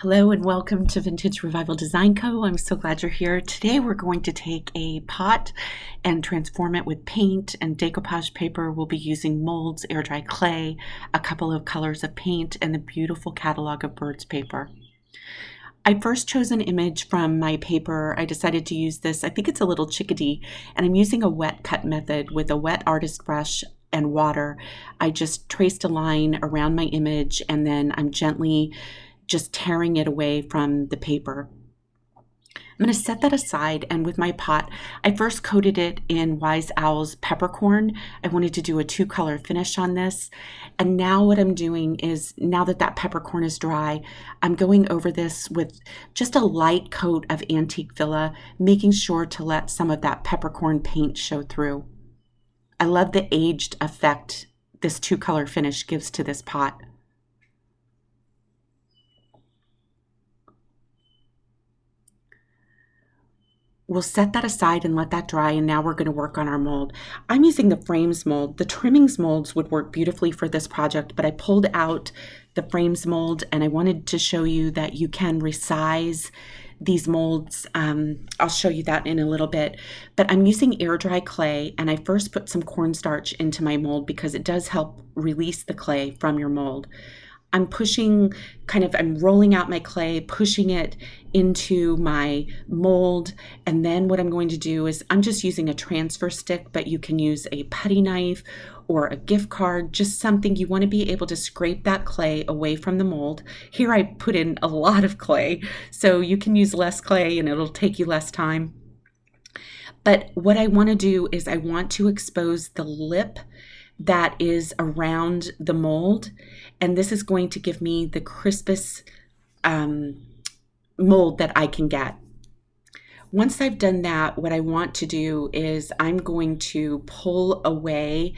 Hello and welcome to Vintage Revival Design Co. I'm so glad you're here. Today we're going to take a pot and transform it with paint and decoupage paper. We'll be using molds, air dry clay, a couple of colors of paint, and the beautiful catalog of birds paper. I first chose an image from my paper. I decided to use this, I think it's a little chickadee, and I'm using a wet cut method with a wet artist brush and water. I just traced a line around my image and then I'm gently just tearing it away from the paper. I'm going to set that aside, and with my pot, I first coated it in Wise Owl's peppercorn. I wanted to do a two-color finish on this, and now what I'm doing is, now that that peppercorn is dry, I'm going over this with just a light coat of antique villa, making sure to let some of that peppercorn paint show through. I love the aged effect this two-color finish gives to this pot. We'll set that aside and let that dry, and now we're going to work on our mold. I'm using the frames mold. The trimmings molds would work beautifully for this project, but I pulled out the frames mold and I wanted to show you that you can resize these molds. I'll show you that in a little bit, but I'm using air dry clay, and I first put some cornstarch into my mold because it does help release the clay from your mold. I'm rolling out my clay, pushing it into my mold, and then what I'm going to do is I'm just using a transfer stick, but you can use a putty knife or a gift card, just something. You want to be able to scrape that clay away from the mold. Here I put in a lot of clay, so you can use less clay and it'll take you less time. But what I want to do is I want to expose the lip that is around the mold, and this is going to give me the crispest mold that I can get. Once I've done that, what I want to do is I'm going to pull away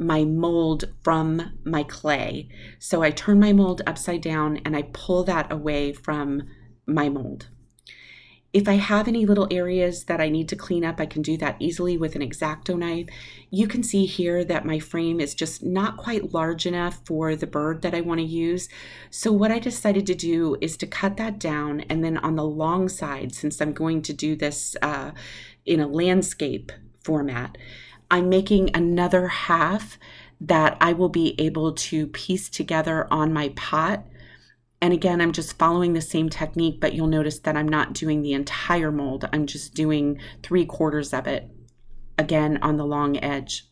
my mold from my clay. So I turn my mold upside down and I pull that away from my mold. If I have any little areas that I need to clean up, I can do that easily with an X-Acto knife. You can see here that my frame is just not quite large enough for the bird that I want to use. So what I decided to do is to cut that down, and then on the long side, since I'm going to do this in a landscape format, I'm making another half that I will be able to piece together on my pot. And again, I'm just following the same technique, but you'll notice that I'm not doing the entire mold. I'm just doing 3/4 of it, again, on the long edge.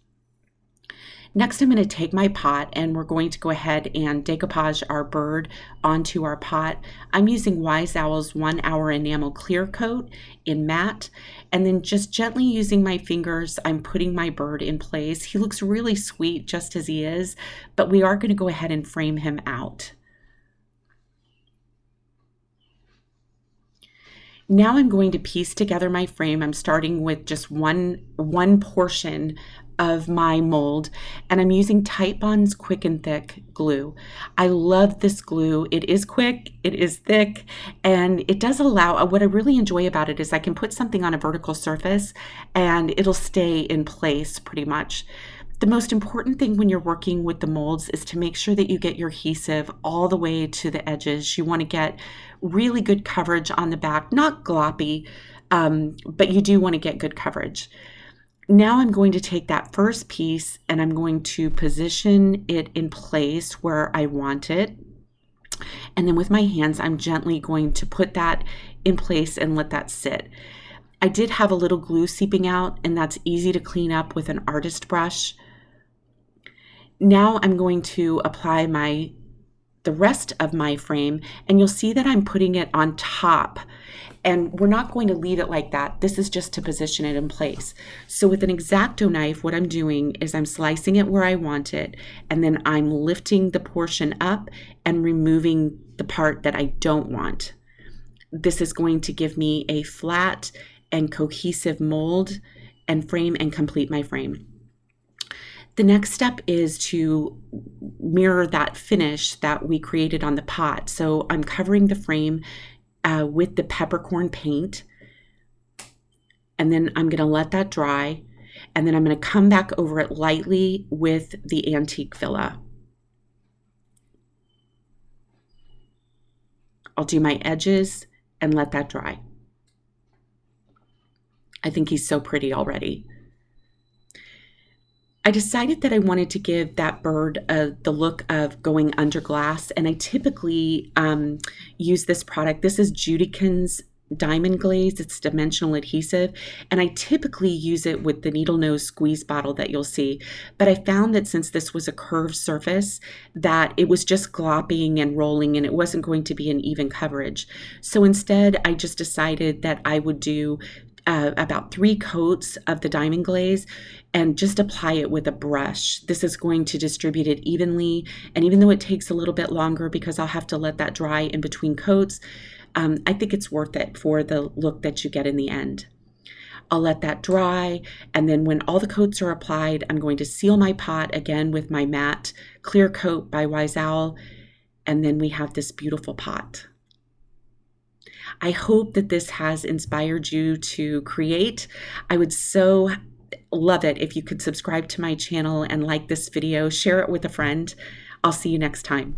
Next, I'm going to take my pot and we're going to go ahead and decoupage our bird onto our pot. I'm using Wise Owl's 1 Hour Enamel Clear Coat in matte, and then just gently using my fingers, I'm putting my bird in place. He looks really sweet just as he is, but we are going to go ahead and frame him out. Now I'm going to piece together my frame. I'm starting with just one portion of my mold, and I'm using Titebond's Quick and Thick glue. I love this glue. It is quick, it is thick, and it does allow, what I really enjoy about it is I can put something on a vertical surface and it'll stay in place pretty much. The most important thing when you're working with the molds is to make sure that you get your adhesive all the way to the edges. You want to get really good coverage on the back, not gloppy, but you do want to get good coverage. Now I'm going to take that first piece and I'm going to position it in place where I want it. And then with my hands, I'm gently going to put that in place and let that sit. I did have a little glue seeping out, and that's easy to clean up with an artist brush. Now I'm going to apply the rest of my frame, and you'll see that I'm putting it on top, and we're not going to leave it like that. This is just to position it in place. So with an X-Acto knife, what I'm doing is I'm slicing it where I want it, and then I'm lifting the portion up and removing the part that I don't want. This is going to give me a flat and cohesive mold and frame and complete my frame. The next step is to mirror that finish that we created on the pot. So I'm covering the frame with the peppercorn paint, and then I'm going to let that dry, and then I'm going to come back over it lightly with the antique villa. I'll do my edges and let that dry. I think he's so pretty already. I decided that I wanted to give that bird the look of going under glass, and I typically use this product. This is Judikins Diamond Glaze. It's dimensional adhesive, and I typically use it with the needle nose squeeze bottle that you'll see. But I found that since this was a curved surface, that it was just glopping and rolling, and it wasn't going to be an even coverage. So instead, I just decided that I would do about 3 coats of the diamond glaze and just apply it with a brush. This is going to distribute it evenly, and even though it takes a little bit longer because I'll have to let that dry in between coats, I think it's worth it for the look that you get in the end. I'll let that dry, and then when all the coats are applied, I'm going to seal my pot again with my matte clear coat by Wise Owl, and then we have this beautiful pot. I hope that this has inspired you to create. I would so love it if you could subscribe to my channel and like this video, share it with a friend. I'll see you next time.